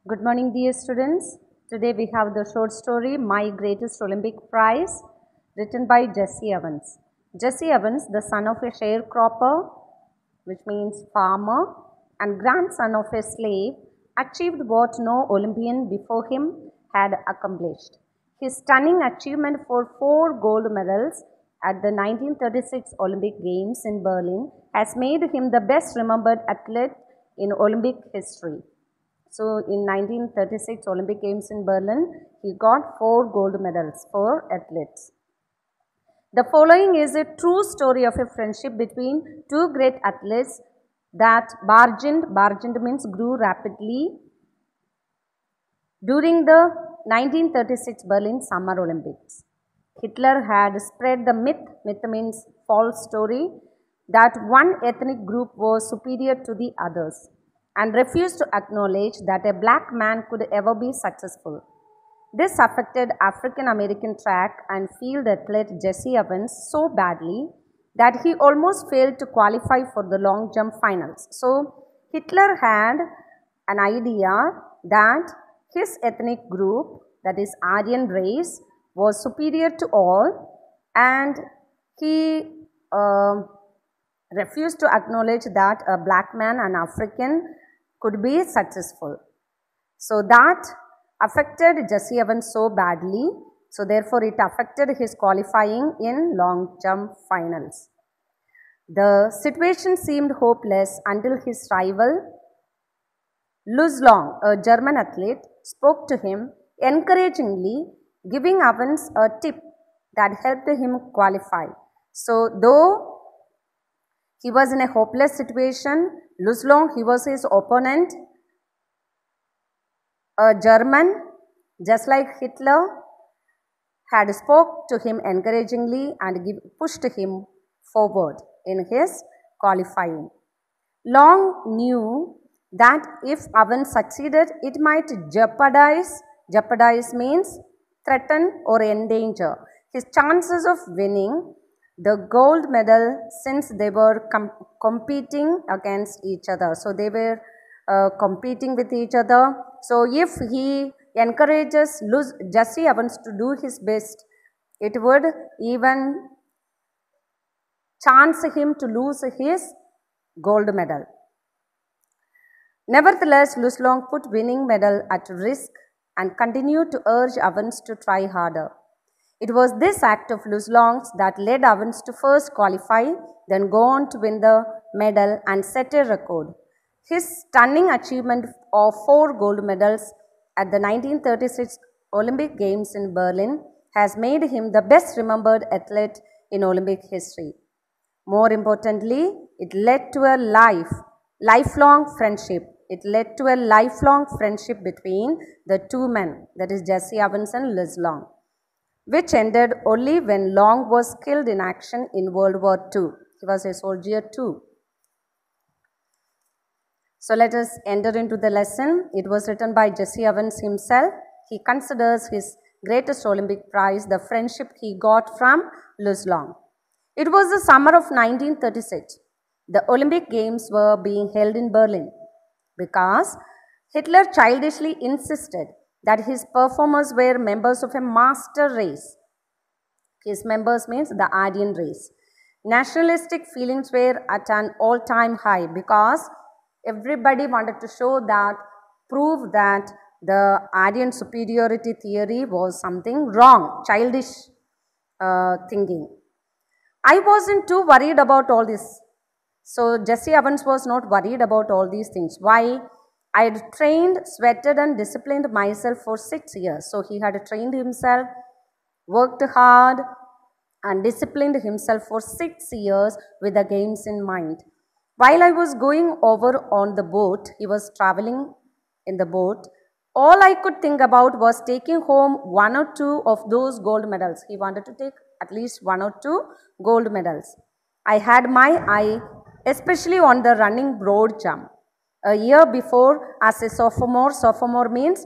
Good morning, dear students. Today we have the short story My Greatest Olympic Prize, written by Jesse Evans. Jesse Evans, the son of a sharecropper, which means farmer, and grandson of a slave, achieved what no Olympian before him had accomplished. His stunning achievement for 4 gold medals at the 1936 Olympic Games in Berlin has made him the best remembered athlete in Olympic history. So in 1936 Olympic Games in Berlin, he got 4 gold medals for athletes. The following is a true story of a friendship between two great athletes that burgeoned means grew rapidly during the 1936 Berlin Summer Olympics. Hitler had spread the myth means false story, that one ethnic group was superior to the others, and refused to acknowledge that a black man could ever be successful. This affected African American track and field athlete Jesse Evans so badly that he almost failed to qualify for the long jump finals. So Hitler had an idea that his ethnic group, that is Aryan race, was superior to all, and he refused to acknowledge that a black man, an African, could be successful. So that affected Jesse Evans so badly. So therefore it affected his qualifying in long jump finals. The situation seemed hopeless until his rival Luz Long, a German athlete, spoke to him encouragingly, giving Evans a tip that helped him qualify. So though he was in a hopeless situation, Luz Long, he was his opponent, a German, just like Hitler, had spoke to him encouragingly and pushed him forward in his qualifying. Long knew that if Evans succeeded, it might jeopardize means threaten or endanger his chances of winning the gold medal, since they were competing against each other. So they were competing with each other. So if he encourages Jesse Evans to do his best, it would even chance him to lose his gold medal. Nevertheless, Luz Long put winning medal at risk and continued to urge Evans to try harder. It was this act of Luz Long's that led Evans to first qualify, then go on to win the medal and set a record. His stunning achievement of 4 gold medals at the 1936 Olympic Games in Berlin has made him the best remembered athlete in Olympic history. More importantly, it led to a lifelong friendship. It led to a lifelong friendship between the two men, that is Jesse Evans and Luz Long, which ended only when Long was killed in action in World War II. He was a soldier too. So let us enter into the lesson. It was written by Jesse Evans himself. He considers his greatest Olympic prize the friendship he got from Luz Long. It was the summer of 1936. The Olympic Games were being held in Berlin because Hitler childishly insisted that his performers were members of a master race. His members means the Aryan race. Nationalistic feelings were at an all-time high because everybody wanted to prove that the Aryan superiority theory was something wrong, childish thinking. I wasn't too worried about all this. So Jesse Evans was not worried about all these things. Why? I had trained, sweated and disciplined myself for 6 years. So he had trained himself, worked hard and disciplined himself for 6 years with the games in mind. While I was going over on the boat, he was traveling in the boat, all I could think about was taking home 1 or 2 of those gold medals. He wanted to take at least 1 or 2 gold medals. I had my eye especially on the running broad jump. A year before, as a sophomore means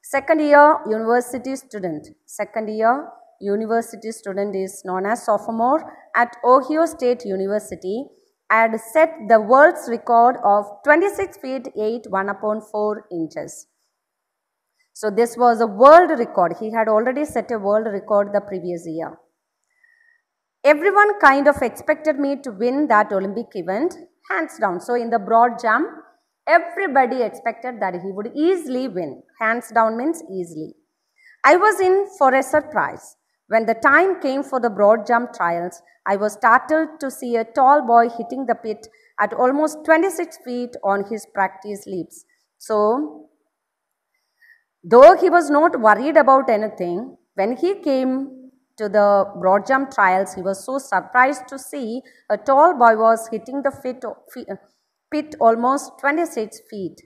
second year university student. Second year university student is known as sophomore at Ohio State University. I had set the world's record of 26 feet 8 1/4 inches. So this was a world record. He had already set a world record the previous year. Everyone kind of expected me to win that Olympic event, hands down. So in the broad jump, everybody expected that he would easily win. Hands down means easily. I was in for a surprise. When the time came for the broad jump trials, I was startled to see a tall boy hitting the pit at almost 26 feet on his practice leaps. So, though he was not worried about anything, when he came to the broad jump trials, he was so surprised to see a tall boy was hitting the pit almost 26 feet,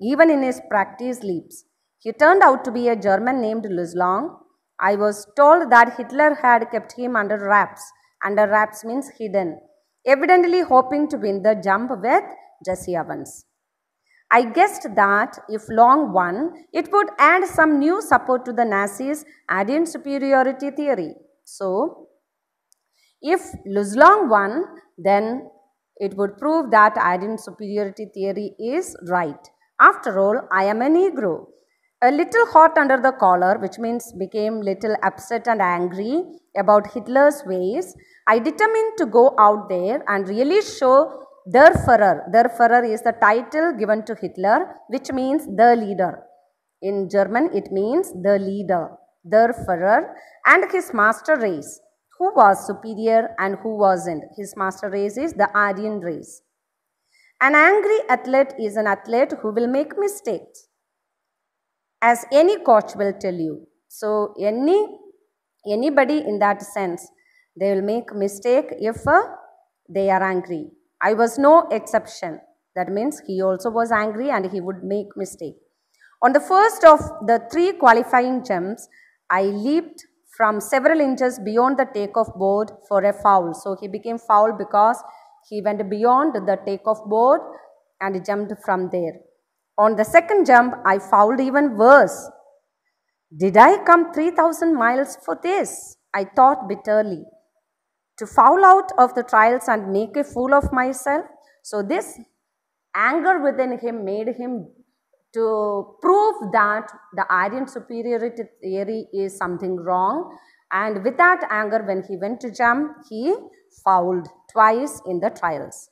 even in his practice leaps. He turned out to be a German named Lüslang. I was told that Hitler had kept him under wraps. Under wraps means hidden, evidently hoping to win the jump with Jesse Owens. I guessed that if Long won, it would add some new support to the Nazis' Aryan superiority theory. So, if Lüslang won, then it would prove that Aryan superiority theory is right. After all, I am a Negro. A little hot under the collar, which means became little upset and angry about Hitler's ways, I determined to go out there and really show Der Führer. Der Führer is the title given to Hitler, which means the leader. In German, it means the leader. Der Führer and his master race. Who was superior and who wasn't? His master race is the Aryan race. An angry athlete is an athlete who will make mistakes, as any coach will tell you. So, anybody in that sense, they will make mistake if they are angry. I was no exception. That means he also was angry and he would make mistake. On the first of the 3 qualifying jumps, I leaped from several inches beyond the takeoff board for a foul. So he became foul because he went beyond the takeoff board and jumped from there. On the second jump, I fouled even worse. Did I come 3,000 miles for this? I thought bitterly. To foul out of the trials and make a fool of myself. So this anger within him made him to prove that the Aryan superiority theory is something wrong. And with that anger, when he went to jump, he fouled twice in the trials.